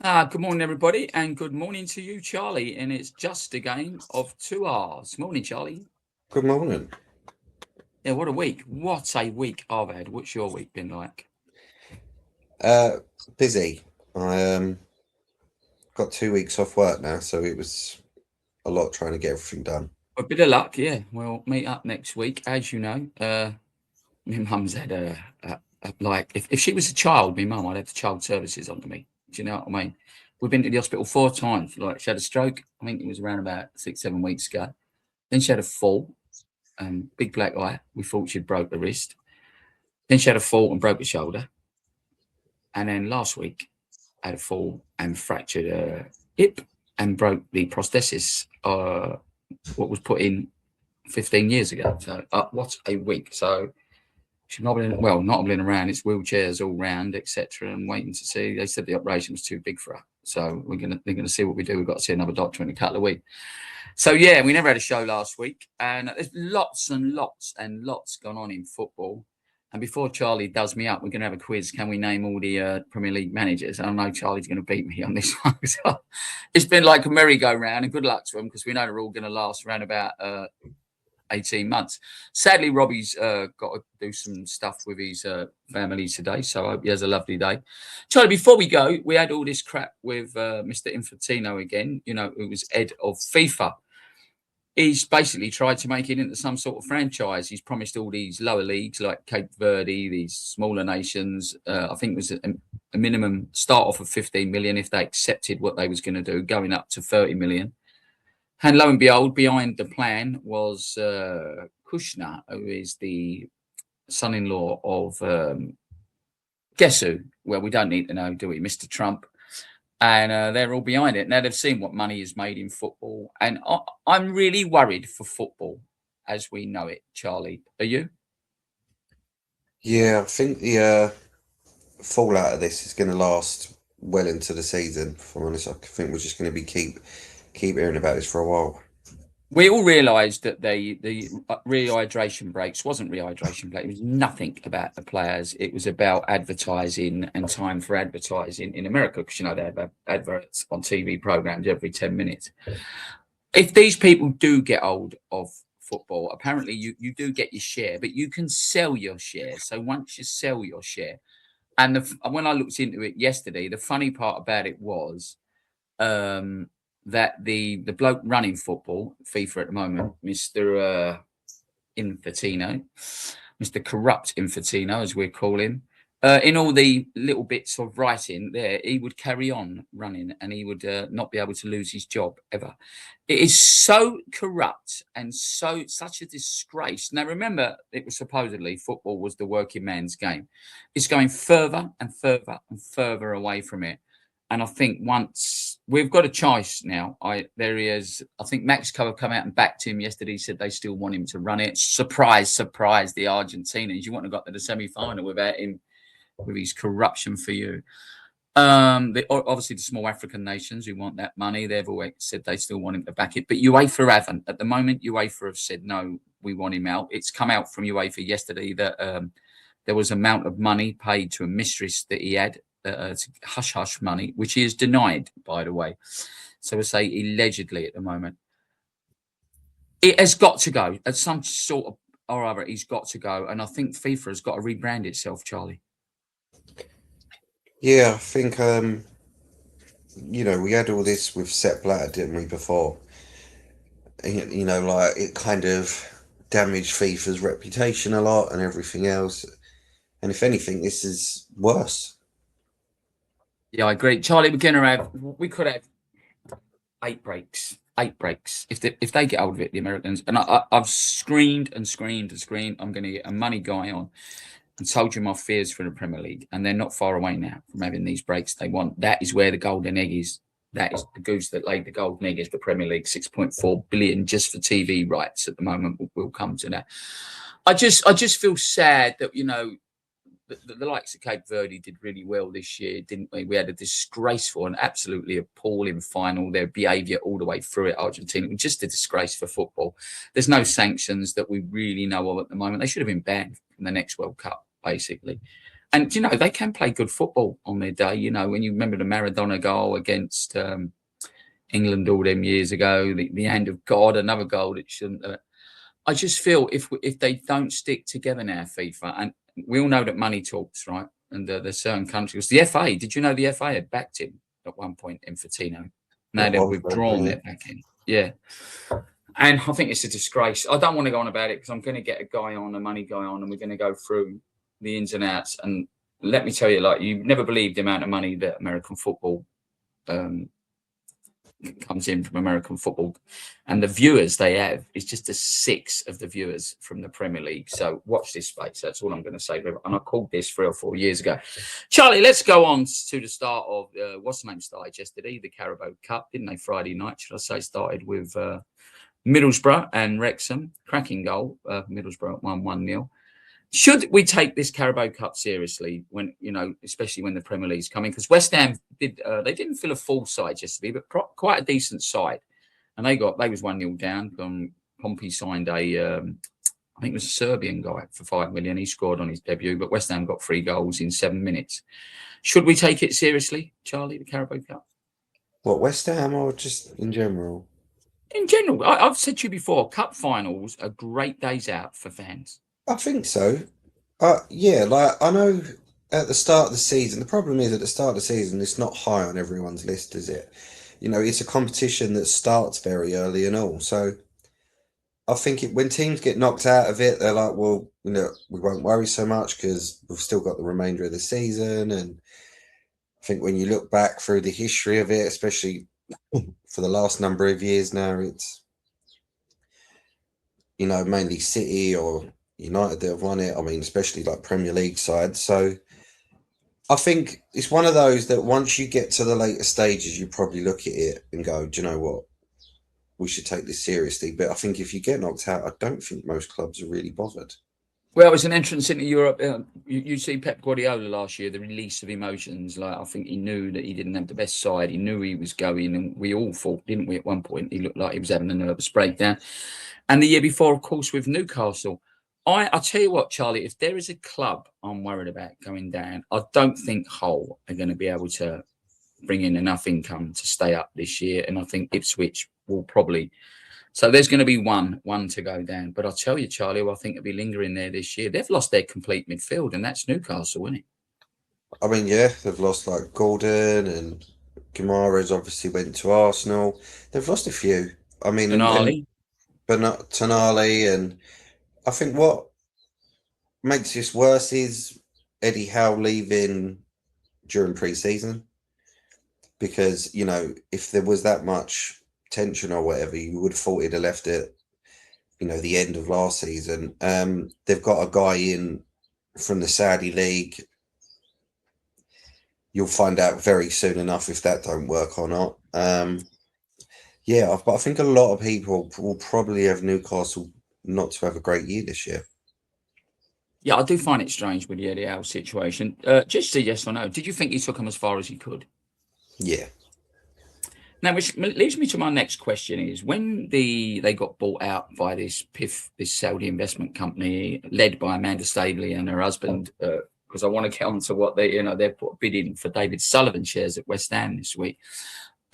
Good morning, everybody, and good morning to you, Charlie. And it's just a game of 2 hours. Morning, Charlie. Good morning. Yeah, what a week. What a week I've had. What's your week been like? Uh, Busy. I got 2 weeks off work now, so it was a lot trying to get everything done. A bit of luck, yeah. We'll meet up next week. As you know, my mum's had like, if she was a child, my mum, I'd have the child services under me. Do you know what I mean? We've been to the hospital 4 times. Like, she had a stroke. I think it was around about 6, 7 weeks ago. Then she had a fall, big black eye. We thought she'd broke the wrist. Then she had a fall and broke the shoulder. And then last week, I had a fall and fractured a hip and broke the prosthesis, what was put in 15 years ago. So, what a week. So, she's not hobbling around. It's wheelchairs all round, etc. And waiting to see. They said the operation was too big for her. So, they're going to see what we do. We've got to see another doctor in a couple of weeks. So, yeah, we never had a show last week. And there's lots and lots and lots gone on in football. And before Charlie does me up, we're going to have a quiz. Can we name all the Premier League managers? I know Charlie's going to beat me on this one. So it's been like a merry-go-round, and good luck to them because we know they're all going to last around about 18 months. Sadly, Robbie's got to do some stuff with his family today, so I hope he has a lovely day. Charlie, before we go, we had all this crap with Mr. Infatino again, who was head of Fifa. He's basically tried to make it into some sort of franchise. He's promised all these lower leagues like Cape Verde, these smaller nations. I think it was a minimum start off of 15 million if they accepted what they was going to do, going up to 30 million. And lo and behold, behind the plan was Kushner, who is the son-in-law of guess who? Well, we don't need to know, do we? Mr. Trump. And they're all behind it. Now they've seen what money is made in football. And I'm really worried for football as we know it, Charlie. Are you? Yeah, I think the fallout of this is going to last well into the season. If I'm honest, I think we're just going to be keep hearing about this for a while. We all realised that the rehydration breaks wasn't rehydration break. It was nothing about the players. It was about advertising and time for advertising in America because, they have adverts on TV programs every 10 minutes. If these people do get hold of football, apparently you do get your share, but you can sell your share. So once you sell your share, and when I looked into it yesterday, the funny part about it was that the bloke running football, FIFA at the moment, Mr. Infatino, Mr. Corrupt Infatino, as we call him, in all the little bits of writing there, he would carry on running and he would not be able to lose his job ever. It is so corrupt and such a disgrace. Now, remember, it was supposedly football was the working man's game. It's going further and further and further away from it. And I think once we've got a choice now, there he is. I think Mexico have come out and backed him yesterday. He said they still want him to run it. Surprise, surprise, the Argentinians. You wouldn't have got to the semi-final without him, with his corruption for you. Obviously, the small African nations who want that money, they've always said they still want him to back it. But UEFA haven't. At the moment, UEFA have said, no, we want him out. It's come out from UEFA yesterday that there was an amount of money paid to a mistress that he had, hush-hush money, which he is denied, by the way. So we say allegedly at the moment. It has got to go. At some sort of or other, he's got to go. And I think FIFA has got to rebrand itself, Charlie. Yeah, I think we had all this with Sepp Blatter, didn't we, before? Like it kind of damaged FIFA's reputation a lot and everything else. And if anything, this is worse. Yeah, I agree, Charlie. We could have 8 breaks. 8 breaks if they get hold of it, the Americans. And I've screamed and screamed and screamed. I'm going to get a money guy on and told you my fears for the Premier League, and they're not far away now from having these breaks they want. That is where the golden egg is. That is the goose that laid the golden egg is the Premier League. 6.4 billion just for TV rights at the moment. We'll come to that. I just feel sad that the likes of Cape Verde did really well this year, didn't we? We had a disgraceful and absolutely appalling final. Their behaviour all the way through it, Argentina, was just a disgrace for football. There's no sanctions that we really know of at the moment. They should have been banned from the next World Cup, basically. And they can play good football on their day. When you remember the Maradona goal against England all them years ago, the hand of God, another goal that shouldn't. I just feel if they don't stick together now, FIFA, and we all know that money talks, right? And there's certain countries. The FA, did you know the FA had backed him at one point, Infatino? Now At they've one point, withdrawn yeah. their backing. Yeah. And I think it's a disgrace. I don't want to go on about it because I'm going to get a money guy on, and we're going to go through the ins and outs. And let me tell you, you never believe the amount of money that American football comes in from American football, and the viewers they have is just a sixth of the viewers from the Premier League. So watch this space. That's all I'm going to say. And I called this 3 or 4 years ago. Charlie, let's go on to the start of what's the name started yesterday? The Carabao Cup, didn't they? Friday night, should I say? Started with Middlesbrough and Wrexham. Cracking goal. Middlesbrough 1-1-0. Should we take this Carabao Cup seriously when, especially when the Premier League's coming? Because West Ham they didn't feel a full side yesterday, but quite a decent side. And they was 1-0 down. Pompey signed I think it was a Serbian guy for 5 million. He scored on his debut, but West Ham got 3 goals in 7 minutes. Should we take it seriously, Charlie, the Carabao Cup? What, West Ham or just in general? In general, I've said to you before, cup finals are great days out for fans. I think so. Yeah, I know at the start of the season, the problem is at the start of the season, it's not high on everyone's list, is it? It's a competition that starts very early and all. So I think when teams get knocked out of it, they're like, well, we won't worry so much because we've still got the remainder of the season. And I think when you look back through the history of it, especially for the last number of years now, it's, mainly City or United that have won it. I mean, especially like Premier League sides. So I think it's one of those that once you get to the later stages, you probably look at it and go, do you know what? We should take this seriously. But I think if you get knocked out, I don't think most clubs are really bothered. Well, it's an entrance into Europe. You see Pep Guardiola last year, the release of emotions. I think he knew that he didn't have the best side. He knew he was going, and we all thought, didn't we, at one point? He looked like he was having a nervous breakdown. And the year before, of course, with Newcastle. I'll tell you what, Charlie, if there is a club I'm worried about going down, I don't think Hull are going to be able to bring in enough income to stay up this year. And I think Ipswich will probably. So there's going to be one to go down. But I'll tell you, Charlie, I think it'll be lingering there this year. They've lost their complete midfield, and that's Newcastle, isn't it? I mean, yeah, they've lost like Gordon and Guimaraes obviously went to Arsenal. They've lost a few. I mean, but not Tonali. And I think what makes this worse is Eddie Howe leaving during pre-season. Because, if there was that much tension or whatever, you would have thought he'd have left it, the end of last season. They've got a guy in from the Saudi league. You'll find out very soon enough if that don't work or not. Yeah, but I think a lot of people will probably have Newcastle not to have a great year this year. Yeah, I do find it strange with the Eddie Howe situation. Just say yes or no. Did you think he took him as far as he could? Yeah. Now, which leads me to my next question is when they got bought out by this PIF, this Saudi investment company led by Amanda Staveley and her husband, because I want to get on to what they're put a bid in for David Sullivan shares at West Ham this week.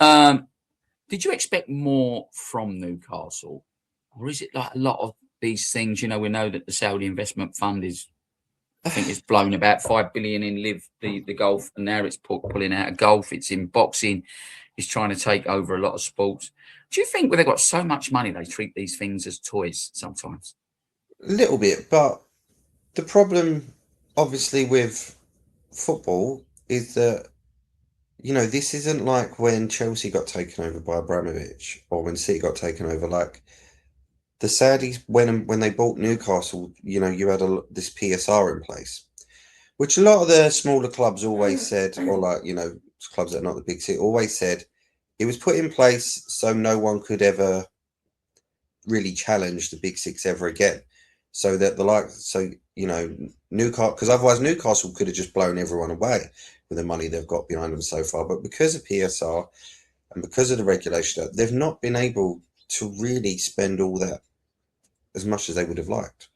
Did you expect more from Newcastle? Or is it like a lot of these things? We know that the Saudi investment fund I think it's blown about 5 billion in live the golf, and now it's pulling out of golf. It's in boxing. It's trying to take over a lot of sports. Do you think when they've got so much money, they treat these things as toys sometimes? A little bit, but the problem, obviously, with football is that, this isn't like when Chelsea got taken over by Abramovich or when City got taken over. Like, the Saudis, when they bought Newcastle, you had this PSR in place, which a lot of the smaller clubs always said, or clubs that are not the big city, always said it was put in place so no one could ever really challenge the big six ever again. So that Newcastle, because otherwise Newcastle could have just blown everyone away with the money they've got behind them so far. But because of PSR and because of the regulation, they've not been able to really spend all that as much as they would have liked.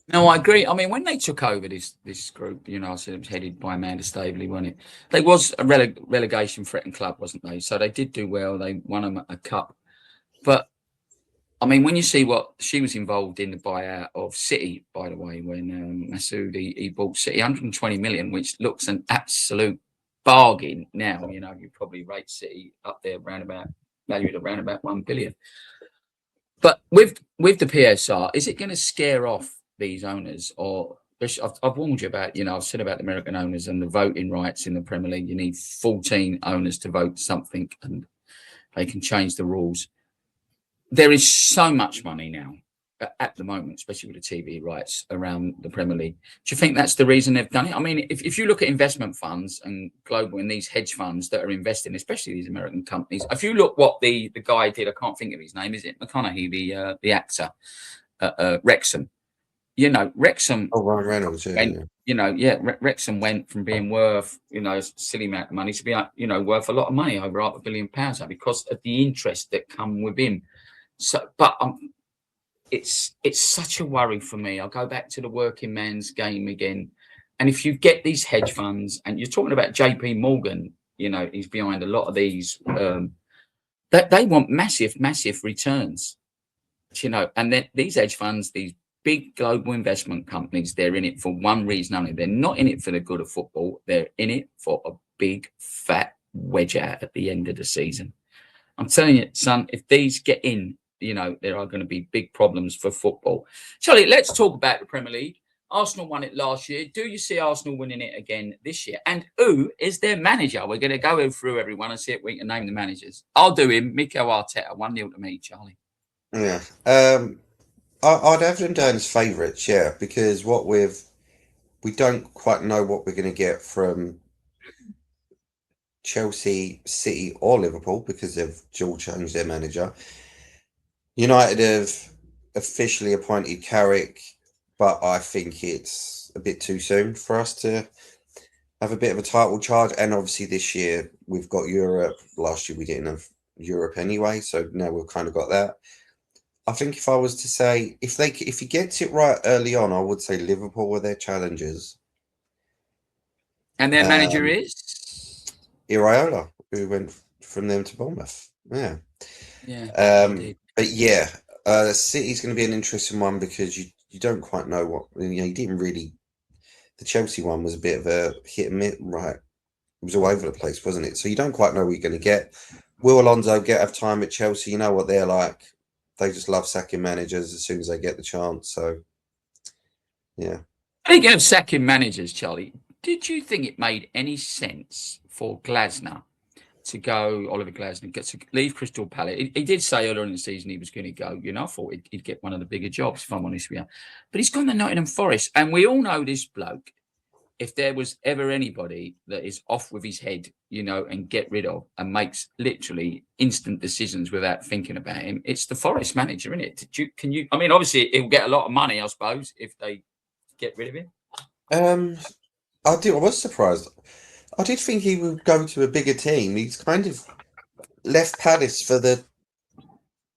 No, I agree. I mean, when they took over this group, I said it was headed by Amanda Staveley, wasn't it? They was a relegation threatened club, wasn't they? So they did do well. They won a cup. But I mean, when you see what she was involved in the buyout of City, by the way, when Masood he bought City 120 million, which looks an absolute bargain now. You probably rate City up there valued around about 1 billion. But with the PSR, is it going to scare off these owners? Or I've warned you about, I've said about the American owners and the voting rights in the Premier League. You need 14 owners to vote something, and they can change the rules. There is so much money now at the moment, especially with the TV rights around the Premier League. Do you think that's the reason they've done it? I mean, if you look at investment funds and global and these hedge funds that are investing, especially these American companies, if you look what the guy did, I can't think of his name, is it McConaughey, the actor, Wrexham? Wrexham. Oh, Ryan Reynolds, Wrexham went from being worth, a silly amount of money to be, worth a lot of money, over £500 million, because of the interest that come with him. So, but it's such a worry for me. I'll go back to the working man's game again. And if you get these hedge funds, and you're talking about JP Morgan, he's behind a lot of these, that they want massive returns, and then these hedge funds, these big global investment companies, they're in it for one reason only. They're not in it for the good of football. They're in it for a big fat wedge out at the end of the season. I'm telling you, son, if these get in, there are going to be big problems for football. Charlie, let's talk about the Premier League. Arsenal won it last year. Do you see Arsenal winning it again this year? And who is their manager? We're going to go through everyone and see if we can name the managers. I'll do him. Mikel Arteta, 1-0 to me, Charlie. Yeah. I'd have them down as favourites, yeah, because we don't quite know what we're going to get from Chelsea, City, or Liverpool, because they've all changed their manager. United have officially appointed Carrick, but I think it's a bit too soon for us to have a bit of a title charge. And obviously this year we've got Europe. Last year we didn't have Europe anyway, so now we've kind of got that. I think if I was to say, if he gets it right early on, I would say Liverpool were their challengers. And their manager is? Iraola, who went from them to Bournemouth. Yeah. Yeah. But yeah, City's going to be an interesting one, because you don't quite know what, you didn't really. The Chelsea one was a bit of a hit and miss, right? It was all over the place, wasn't it? So you don't quite know what you're going to get. Will Alonso have time at Chelsea? You know what they're like. They just love sacking managers as soon as they get the chance. So, yeah. Speaking of sacking managers, Charlie, did you think it made any sense for Glasner to go, Oliver Glasner, to leave Crystal Palace? He did say earlier in the season he was going to go. I thought he'd get one of the bigger jobs, if I'm honest with you. But he's gone to Nottingham Forest. And we all know this bloke, if there was ever anybody that is off with his head, and get rid of and makes literally instant decisions without thinking about him, it's the Forest manager, isn't it? I mean, obviously he'll get a lot of money, I suppose, if they get rid of him. I was surprised. I did think he would go to a bigger team. He's kind of left Palace for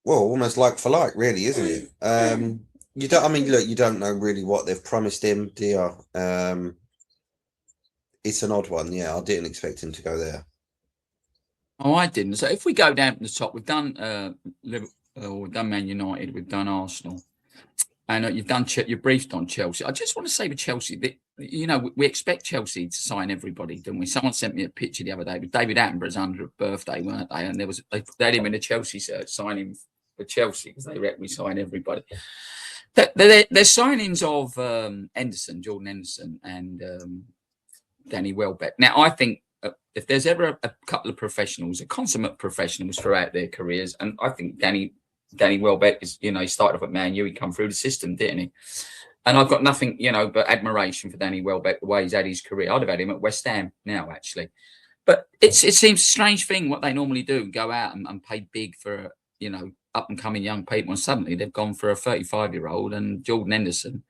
almost like for like, really, isn't it? Look, you don't know really what they've promised him, do you? It's an odd one, yeah. I didn't expect him to go there. Oh, I didn't. So if we go down to the top, we've done Liverpool, we've done Man United, we've done Arsenal, and you've briefed on Chelsea. I just want to say with Chelsea that we expect Chelsea to sign everybody, don't we? Someone sent me a picture the other day with David Attenborough's 100th birthday, weren't they? And they had him in a Chelsea shirt, signing for Chelsea, because they reckon we sign everybody. They're signings of Jordan Henderson, and Danny Welbeck. Now, I think if there's ever a couple of professionals, consummate professionals throughout their careers, and I think Danny Welbeck is, he started off at Man U, he come through the system, didn't he? And I've got nothing, but admiration for Danny Welbeck, the way he's had his career. I'd have had him at West Ham now, actually. But it seems a strange thing what they normally do, go out and pay big for, up and coming young people, and suddenly they've gone for a 35-year-old and Jordan Henderson.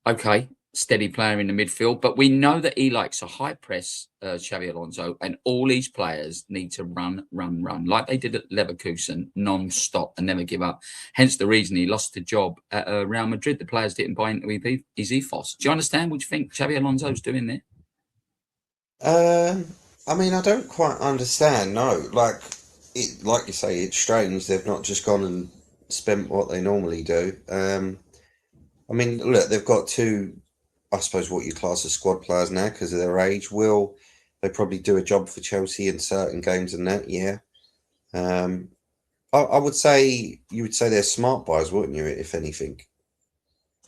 Okay, steady player in the midfield. But we know that he likes a high press, Xabi Alonso, and all these players need to run, run, run, like they did at Leverkusen, non-stop and never give up. Hence the reason he lost the job at Real Madrid. The players didn't buy into his ethos. Do you understand what you think Xabi Alonso's doing there? Um, I mean, I don't quite understand. No, like you say, it's strange they've not just gone and spent what they normally do. I mean, look, they've got two, I suppose, what you class as squad players now because of their age. Will they probably do a job for Chelsea in certain games and that? Yeah. Um, I would say you would say they're smart buys, wouldn't you? If anything.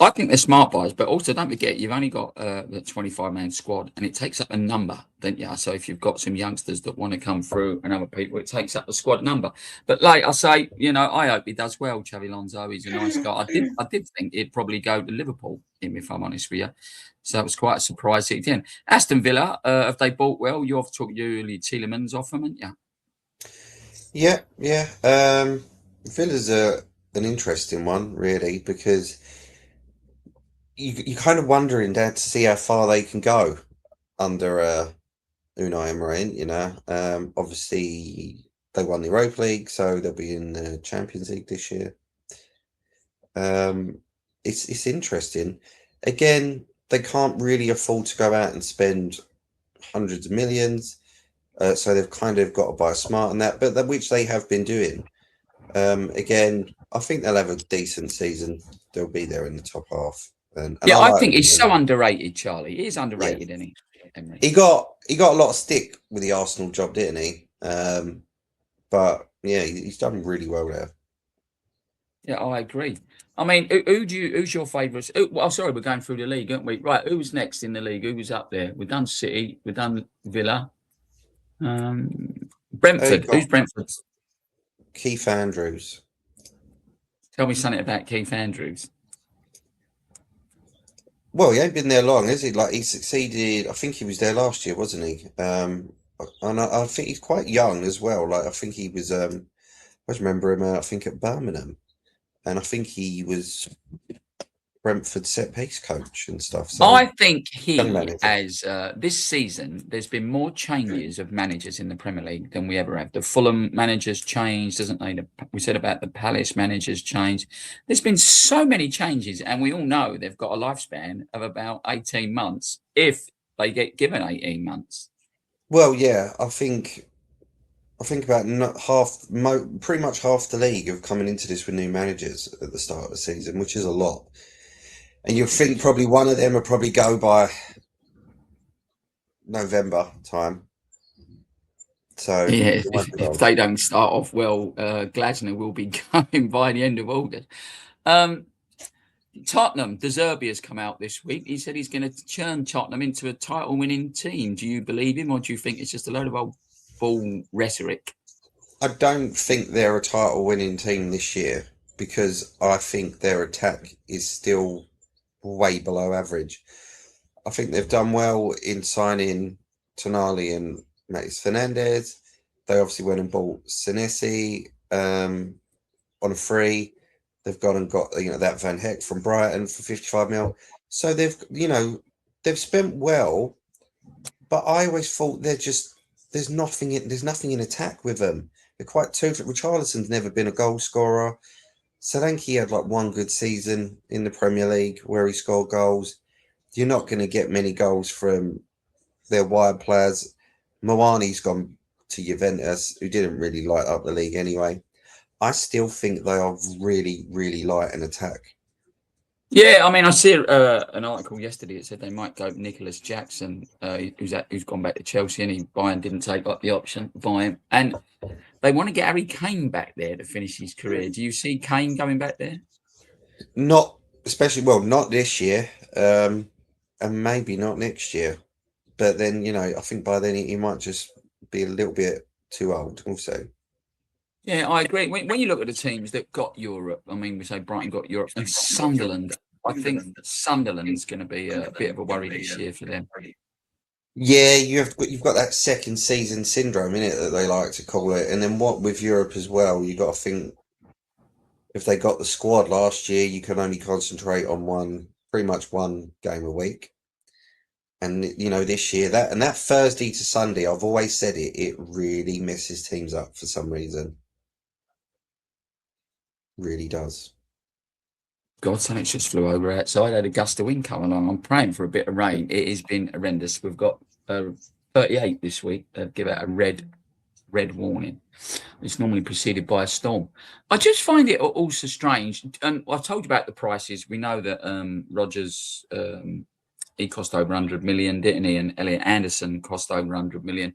I think they're smart buys, but also don't forget you've only got the 25-man squad, and it takes up a number, don't you? So if you've got some youngsters that want to come through and other people, it takes up the squad number. But like I say, I hope he does well. Xavi Alonso, he's a nice guy. I did think he'd probably go to Liverpool, if I'm honest with you. So it was quite a surprise that he didn't. Aston Villa, have they bought well? You've took Yuli Tielemans off them, haven't you? Yeah, yeah. Villa's an interesting one, really, because you kind of wondering there to see how far they can go under Unai Emery. Obviously they won the Europa League, so they'll be in the Champions League this year. It's interesting. Again, they can't really afford to go out and spend hundreds of millions, so they've kind of got to buy smart and that, but which they have been doing. Again, I think they'll have a decent season. They'll be there in the top half. And Yeah, I I like think he's so him. underrated, Charlie. He is Yeah, underrated, isn't he, Emery? he got a lot of stick with the Arsenal job, didn't he? But yeah, he's done really well there. Yeah, I agree. I mean, who's your favourites? Well, sorry, we're going through the league, aren't we? Right, who's next in the league? Who was up there? We've done City, we've done Villa, You Brentford. got Who's Brentford? Keith Andrews. Tell me something about Keith Andrews. Well, he ain't been there long, has he? Like he succeeded. I think he was there last year, wasn't he? And I think he's quite young as well. Like I think he was. I just remember him. I think at Birmingham, and I think he was Brentford set piece coach and stuff. So I think young he manager. has this season. There's been more changes of managers in the Premier League than we ever have. The Fulham managers changed, doesn't they? We said about the Palace managers changed. There's been so many changes, and we all know they've got a lifespan of about 18 months if they get given 18 months. Well, yeah, I think about pretty much half the league have coming into this with new managers at the start of the season, which is a lot. And you'll think probably one of them will probably go by November time. So Yeah, it won't if, be if long. they don't start off well, Glasner will be going by the end of August. Um, Tottenham, De Zerbi has come out this week. He said he's going to turn Tottenham into a title-winning team. Do you believe him, or do you think it's just a load of old bull rhetoric? I don't think they're a title winning team this year because I think their attack is still way below average. I think they've done well in signing Tonali and Matis Fernandez. They obviously went and bought Senesi on a free. They've gone and got that Van Heck from Brighton for 55 mil. So they've spent well, but I always thought there's nothing in attack with them. They're quite toothless. Richarlison's never been a goal scorer. Solanke had like one good season in the Premier League where he scored goals. You're not going to get many goals from their wide players. Moani's gone to Juventus, who didn't really light up the league anyway. I still think they are really, really light in attack. Yeah, I mean, I see an article yesterday that said they might go Nicholas Jackson, who's gone back to Chelsea, and Bayern didn't take up the option buy him, and they want to get Harry Kane back there to finish his career. Do you see Kane going back there? Not especially well, not this year, and maybe not next year. But then I think by then he might just be a little bit too old. Also, Yeah, I agree. When you look at the teams that got Europe, I mean, we say Brighton got Europe and Sunderland. I think Sunderland's going to be a bit of a worry this year for them. yeah, you've got that second season syndrome in it that they like to call it, and then what with Europe as well, you got to think if they got the squad last year, you can only concentrate on one pretty much one game a week. And this year that Thursday to Sunday, I've always said it really messes teams up for some reason. Really does. God, something's just flew over outside. I had a gust of wind come along. I'm praying for a bit of rain. It has been horrendous. We've got 38 this week. Give out a red warning. It's normally preceded by a storm. I just find it also strange. And I told you about the prices. We know that Rodgers, he cost over 100 million, didn't he? And Elliot Anderson cost over 100 million.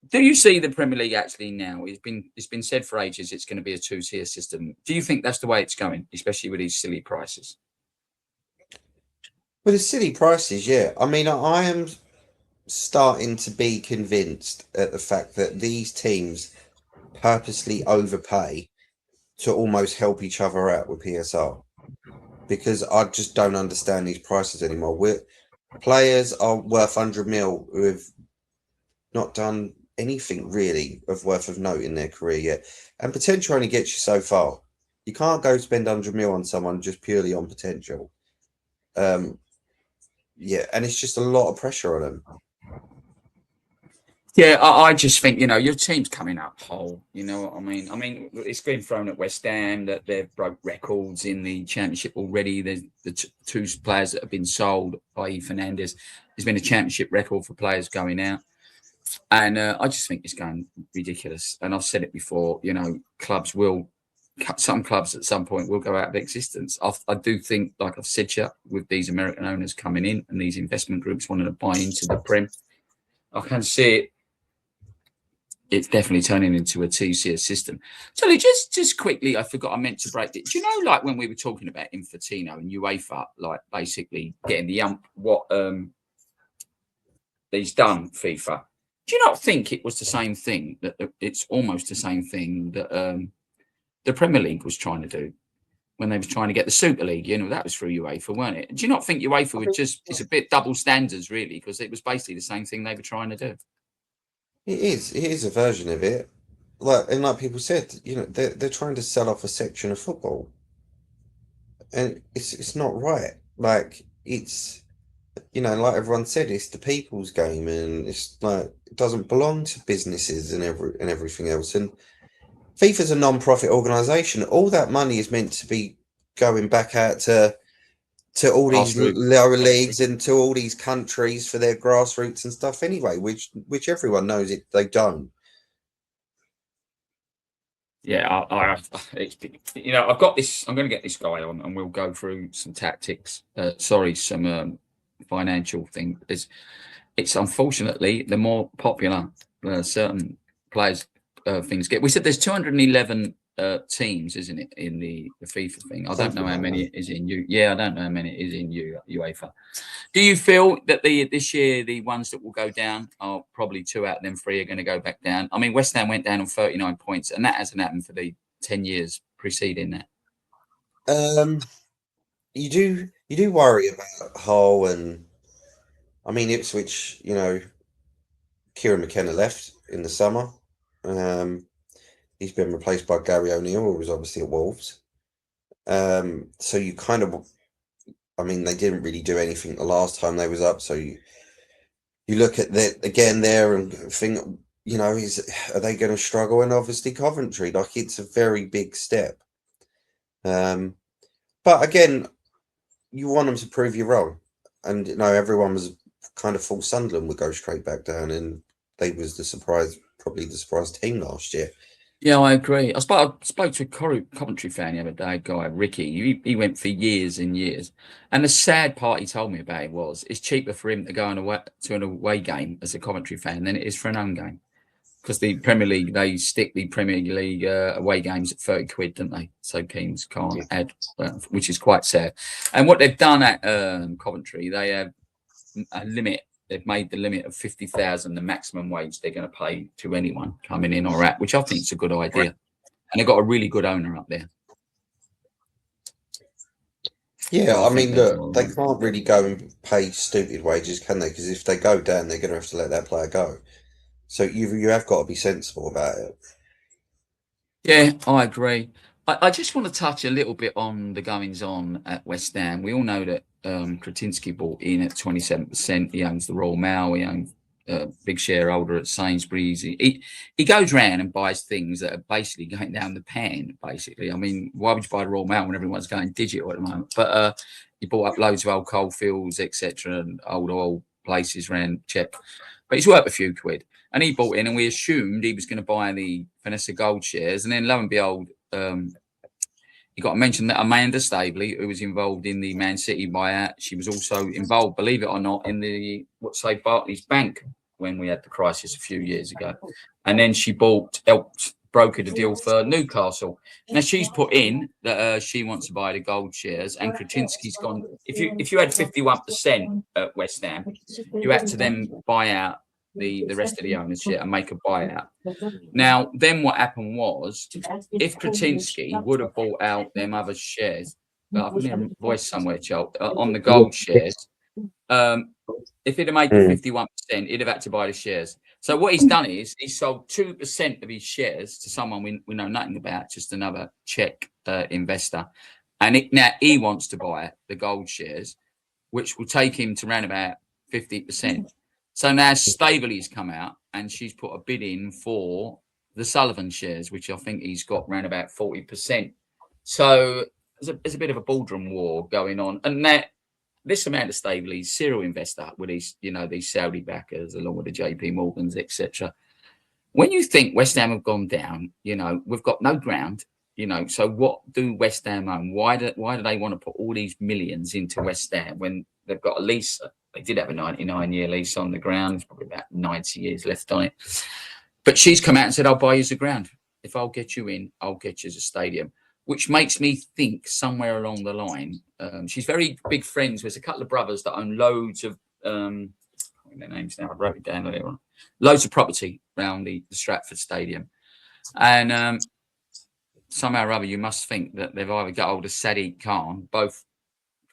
Do you see the Premier League actually now? It's been said for ages it's going to be a two-tier system. Do you think that's the way it's going, especially with these silly prices? But the silly prices, yeah. I mean, I am starting to be convinced at the fact that these teams purposely overpay to almost help each other out with PSR, because I just don't understand these prices anymore. Players are worth 100 mil who have not done anything really of worth of note in their career yet, and potential only gets you so far. You can't go spend 100 mil on someone just purely on potential. Yeah, and it's just a lot of pressure on them. Yeah, I just think, your team's coming up whole. You know what I mean? I mean, it's been thrown at West Ham that they've broke records in the Championship already. There's the two players that have been sold, i.e. Fernandez. There's been a Championship record for players going out. And I just think it's going ridiculous. And I've said it before, some clubs at some point will go out of existence. I do think, like I've said, with these American owners coming in and these investment groups wanting to buy into the Prem, I can see it. It's definitely turning into a two-tier system. So just quickly, I forgot I meant to break it. Do you know, like when we were talking about Infatino and UEFA, like basically getting the what he's done, FIFA. Do you not think it was the same thing, that it's almost the same thing that the Premier League was trying to do when they was trying to get the Super League? That was through UEFA, weren't it? Do you not think UEFA would it's a bit double standards, really, because it was basically the same thing they were trying to do? It is. It is a version of it. Like people said, they're trying to sell off a section of football, and it's not right. Like it's like everyone said, it's the people's game, and it's like it doesn't belong to businesses and everything else. And FIFA's a non-profit organization. All that money is meant to be going back out to all these lower leagues and to all these countries for their grassroots and stuff anyway, which everyone knows they don't. Yeah, I've got this. I'm going to get this guy on, and we'll go through some tactics. Some financial thing. It's unfortunately the more popular certain players things get. We said there's 211 teams, isn't it, in the FIFA thing? I don't know how many it is in you. Yeah, I don't know how many it is in UEFA. Do you feel that this year the ones that will go down are probably 2 out of them 3 are going to go back down? I mean, West Ham went down on 39 points, and that hasn't happened for the 10 years preceding that. You do worry about Hull, and I mean Ipswich. Kieran McKenna left in the summer. He's been replaced by Gary O'Neill, who was obviously at Wolves. So you kind of, I mean, they didn't really do anything the last time they was up. So you look at that again there and think, are they going to struggle? And obviously Coventry, like it's a very big step. But again, you want them to prove you wrong. And everyone was kind of thought Sunderland would go straight back down, and they was probably the surprise team last year. Yeah, I agree. I spoke to a Coventry fan the other day, guy Ricky. He went for years and years, and the sad part he told me about it was it's cheaper for him to go to an away game as a Coventry fan than it is for an home game, because the Premier League, they stick the Premier League away games at 30 quid, don't they? So teams can't add, which is quite sad. And what they've done at Coventry, they have a limit. They've made the limit of 50,000 the maximum wage they're going to pay to anyone coming in or out, which I think is a good idea. And they've got a really good owner up there. Yeah, I mean, look, they can't really go and pay stupid wages, can they? Because if they go down, they're going to have to let that player go. So you have got to be sensible about it. Yeah, I agree. I just want to touch a little bit on the goings on at West Ham. We all know that Kretinsky bought in at 27%. He owns the Royal Mail. He owns big shareholder at Sainsbury's. He goes around and buys things that are basically going down the pan. Basically, I mean, why would you buy the Royal Mail when everyone's going digital at the moment? But he bought up loads of old coalfields, etc., and old oil places around Czech. But he's worth a few quid. And he bought in, and we assumed he was going to buy the Vanessa Gold shares, and then lo and behold, you got to mention that Amanda Staveley, who was involved in the Man City buyout, she was also involved, believe it or not, in the Barclays Bank when we had the crisis a few years ago. And then she helped broker the deal for Newcastle. Now she's put in that she wants to buy the gold shares, and Kretinsky's gone. If you had 51% at West Ham, you had to then buy out the rest of the ownership and make a buyout. Now, then what happened was, if Kretinsky would have bought out them other shares, I can hear a voice somewhere, Charles, on the gold shares, if he'd have made the 51%, he'd have had to buy the shares. So what he's done is he sold 2% of his shares to someone we know nothing about, just another Czech investor. And now he wants to buy the gold shares, which will take him to around about 50%. So now Staveley's come out and she's put a bid in for the Sullivan shares, which I think he's got around about 40%. So there's a bit of a ballroom war going on. And this Amanda Staveley's serial investor with these Saudi backers, along with the JP Morgans, etc. When you think West Ham have gone down, we've got no ground, so what do West Ham own? Why do they want to put all these millions into West Ham when they've got a lease? They did have a 99-year lease on the ground. There's probably about 90 years left on it. But she's come out and said, I'll buy you the ground. If I'll get you in, I'll get you as a stadium, which makes me think somewhere along the line, she's very big friends with a couple of brothers that own loads of, their names now, I wrote it down earlier on, loads of property around the Stratford Stadium. And somehow or other, you must think that they've either got hold of Sadiq Khan, both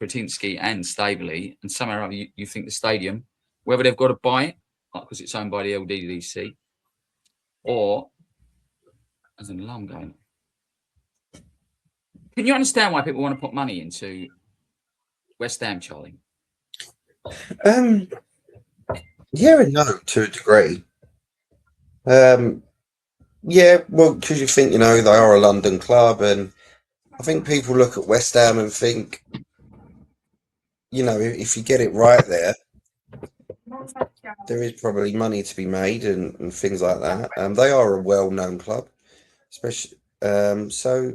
Kretinsky and Staveley, and somehow or other you think the stadium, whether they've got to buy it, because it's owned by the LDDC, or there's an alarm going. Can you understand why people want to put money into West Ham, Charlie? Yeah and no, to a degree. Yeah, well, because you think, they are a London club, and I think people look at West Ham and think, if you get it right there is probably money to be made and things like that. They are a well-known club, especially. So,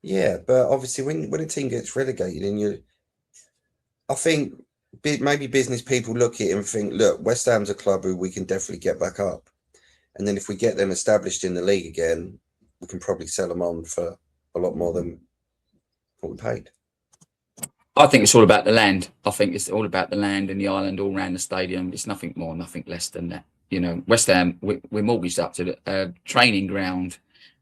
yeah, but obviously when a team gets relegated, I think maybe business people look at it and think, look, West Ham's a club who we can definitely get back up. And then if we get them established in the league again, we can probably sell them on for a lot more than what we paid. I think it's all about the land. I think it's all about the land and the island all around the stadium. It's nothing more, nothing less than that. West Ham, we're mortgaged up to the training ground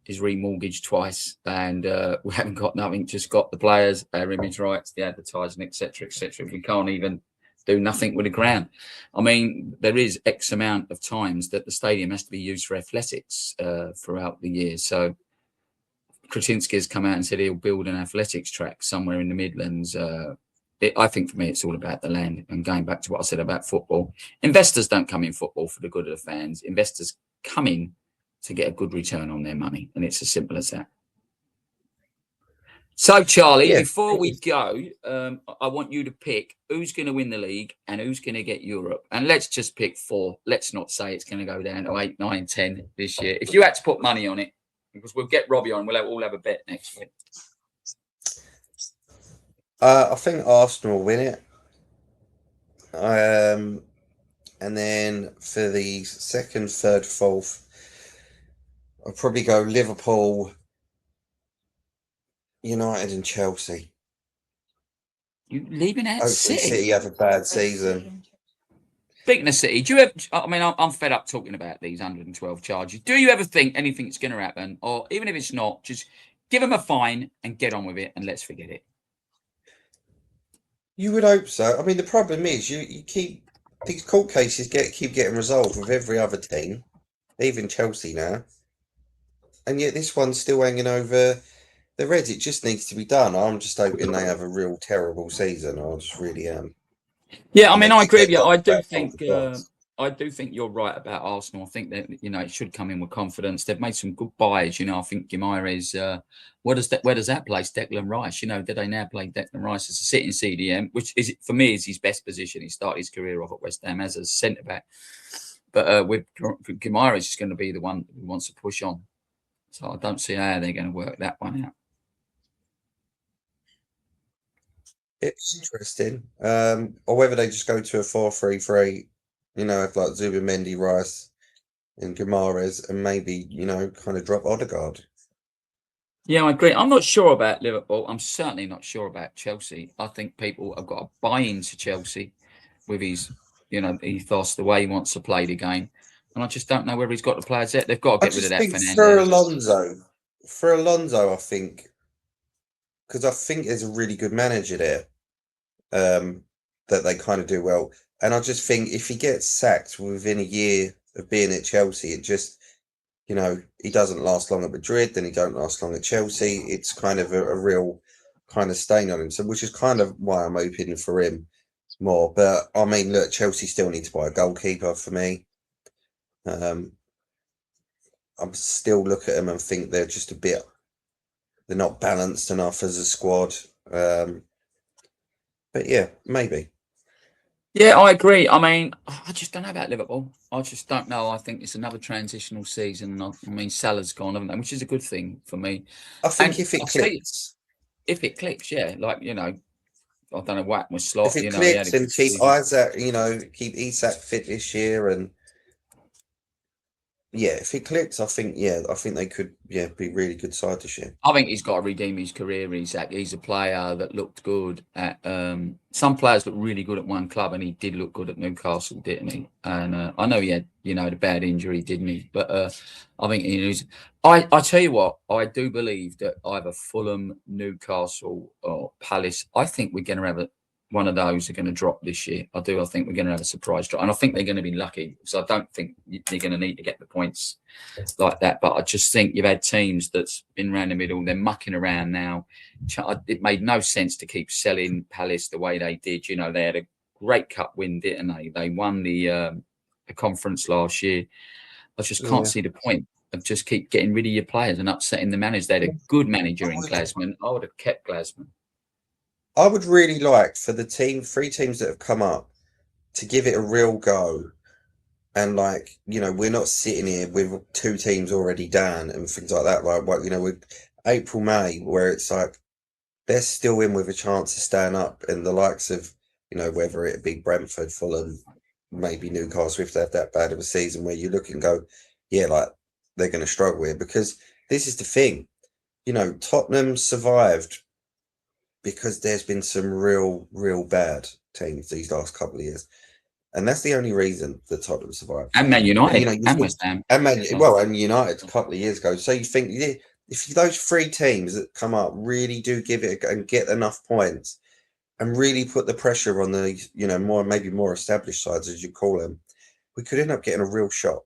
is remortgaged twice, and we haven't got nothing, just got the players, our image rights, the advertising, etc., etc. We can't even do nothing with the ground. I mean, there is X amount of times that the stadium has to be used for athletics throughout the year. So Kretinsky has come out and said he'll build an athletics track somewhere in the Midlands. I think for me, it's all about the land. And going back to what I said about football, investors don't come in football for the good of the fans. Investors come in to get a good return on their money. And it's as simple as that. So, Charlie, before we go, I want you to pick who's going to win the league and who's going to get Europe. And let's just pick 4. Let's not say it's going to go down to 8, 9, 10 this year. If you had to put money on it, because we'll get Robbie on, we'll all have a bet next week. I think Arsenal will win it. And then for the 2nd, 3rd, 4th, I'll probably go Liverpool, United and Chelsea. You leaving out Hopefully City have a bad season. Speaking of City, do you ever, I mean, I'm fed up talking about these 112 charges. Do you ever think anything's going to happen? Or even if it's not, just give them a fine and get on with it and let's forget it. You would hope so. I mean, the problem is you keep these court cases keep getting resolved with every other team, even Chelsea now. And yet this one's still hanging over the Reds, it just needs to be done. I'm just hoping they have a real terrible season. I just really am. Yeah, I And mean, they I get agree with you. back on the box. I do think you're right about Arsenal. I think that it should come in with confidence. They've made some good buys. I think Guimaraes. Where does that place Declan Rice? Do they now play Declan Rice as a sitting CDM, which is for me is his best position. He started his career off at West Ham as a centre back, but with Guimaraes is going to be the one who wants to push on. So I don't see how they're going to work that one out. It's interesting. Or whether they just go to a 4-3-3, if like Zubimendi, Rice, and Guimaraes, and maybe, kind of drop Odegaard. Yeah, I agree. I'm not sure about Liverpool. I'm certainly not sure about Chelsea. I think people have got to buy into Chelsea with his, ethos, the way he wants to play the game. And I just don't know whether he's got the players yet. They've got to I get rid of just that think for Fernandez. Alonso, I think, because I think there's a really good manager there, that they kind of do well. And I just think if he gets sacked within a year of being at Chelsea, it just, he doesn't last long at Madrid, then he don't last long at Chelsea. It's kind of a real kind of stain on him. So, which is kind of why I'm hoping for him more. But I mean, look, Chelsea still need to buy a goalkeeper for me. I'm still look at them and think they're just they're not balanced enough as a squad. But yeah, maybe. Yeah, I agree. I mean, I just don't know about Liverpool. I just don't know. I think it's another transitional season. I mean, Salah's gone, haven't they? Which is a good thing for me. I think And if it I'll say clicks, if it clicks, yeah, like, I don't know what with if Slot, it he had a clicks good and keep season. Isaac, keep Isak fit this year, and yeah, if it clicks, I think they could be a really good side this year. I think he's got to redeem his career, Isak. He's a player that looked good at some players look really good at one club, and he did look good at Newcastle, didn't he? And I know he had, the bad injury, didn't he? But I think I tell you what, I do believe that either Fulham, Newcastle, or Palace, I think we're going to have one of those are going to drop this year. I do. I think we're going to have a surprise drop, and I think they're going to be lucky. So I don't think they're going to need to get the points like that. But I just think you've had teams that's been around the middle. They're mucking around now. It made no sense to keep selling Palace the way they did. They had a great cup win, didn't they? They won the conference last year. I just can't see the point of just keep getting rid of your players and upsetting the manager. They had a good manager in Glasman. I would have kept Glasman. I would really like for the three teams that have come up, to give it a real go. And we're not sitting here with two teams already down and things like that. With April, May, where it's like they're still in with a chance to stand up, and the likes of, whether it be Brentford, Fulham, maybe Newcastle, if they have that bad of a season, where you look and go, yeah, like they're going to struggle here, because this is the thing, Tottenham survived because there's been some real, real bad teams these last couple of years. And that's the only reason that Tottenham survived. And Man And United you and think, West Ham. and United a couple of years ago. So you think, if those three teams that come up really do give it and get enough points, and really put the pressure on the more established sides, as you call them, we could end up getting a real shock.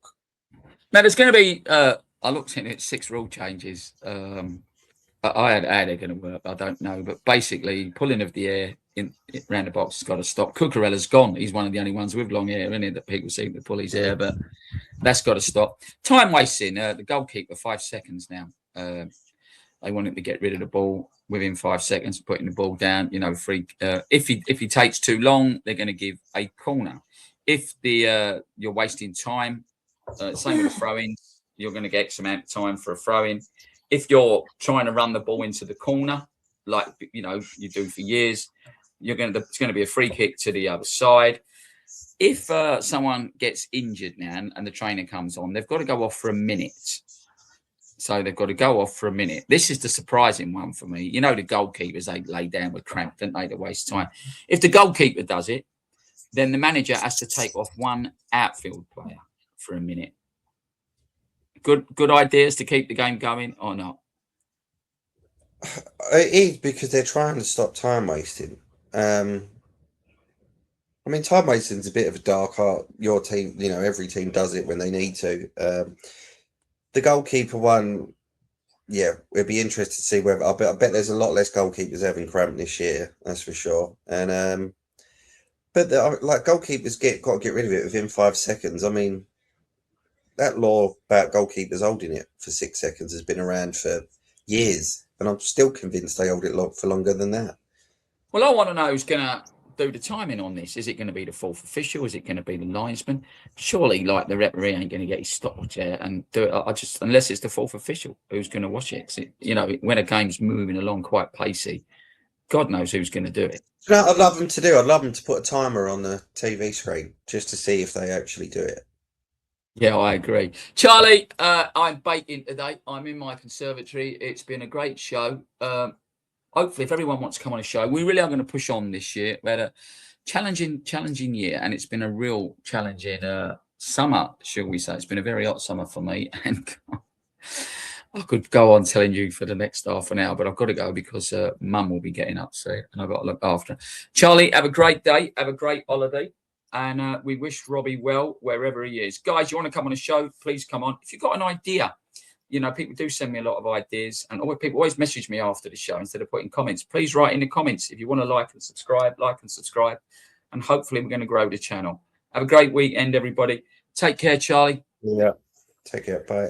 Now there's going to be. I looked in it, 6 rule changes. I had how they're going to work. I don't know, but basically, pulling of the air round the box has got to stop. Cucurella's gone. He's one of the only ones with long hair, isn't it, that people seem to pull his hair, but that's got to stop. Time wasting. The goalkeeper, 5 seconds now. They want him to get rid of the ball within 5 seconds, putting the ball down. Free. If he takes too long, they're going to give a corner. If you're wasting time, same with the throw-in, you're going to get X amount of time for a throw-in. If you're trying to run the ball into the corner, like you do for years, it's going to be a free kick to the other side. If someone gets injured now and the trainer comes on, they've got to go off for a minute. So they've got to go off for a minute. This is the surprising one for me. The goalkeepers, they lay down with cramp, don't they, to waste time. If the goalkeeper does it, then the manager has to take off one outfield player for a minute. Good ideas to keep the game going or not? It is, because they're trying to stop time wasting. I mean, time wasting's a bit of a dark art. Your team, every team does it when they need to. The goalkeeper one, yeah, it'd be interesting to see whether. I bet there's a lot less goalkeepers having cramp this year. That's for sure. And but like goalkeepers got to get rid of it within 5 seconds. I mean, that law about goalkeepers holding it for 6 seconds has been around for years, and I'm still convinced they hold it for longer than that. Well, I want to know who's going to do the timing on this. Is it going to be the fourth official? Is it going to be the linesman? Surely, like the referee ain't going to get his stopwatch there and do it. I just, unless it's the fourth official who's going to watch it. You know, when a game's moving along quite pacey, God knows who's going to do it. You know, I'd love them to do. I'd love them to put a timer on the TV screen just to see if they actually do it. Yeah, I agree. Charlie, I'm baking today. I'm in my conservatory. It's been a great show. Hopefully, if everyone wants to come on a show, we really are going to push on this year. We had a challenging year, and it's been a real challenging summer, shall we say. It's been a very hot summer for me, and I could go on telling you for the next half an hour, but I've got to go because Mum will be getting up soon, and I've got to look after her. Charlie, have a great day. Have a great holiday. And we wish Robbie well wherever he is. Guys, you want to come on a show, please come on. If you've got an idea, you know, people do send me a lot of ideas. And people always message me after the show instead of putting comments. Please write in the comments if you want to like and subscribe. And hopefully we're going to grow the channel. Have a great weekend, everybody. Take care, Charlie. Yeah. Take care. Bye.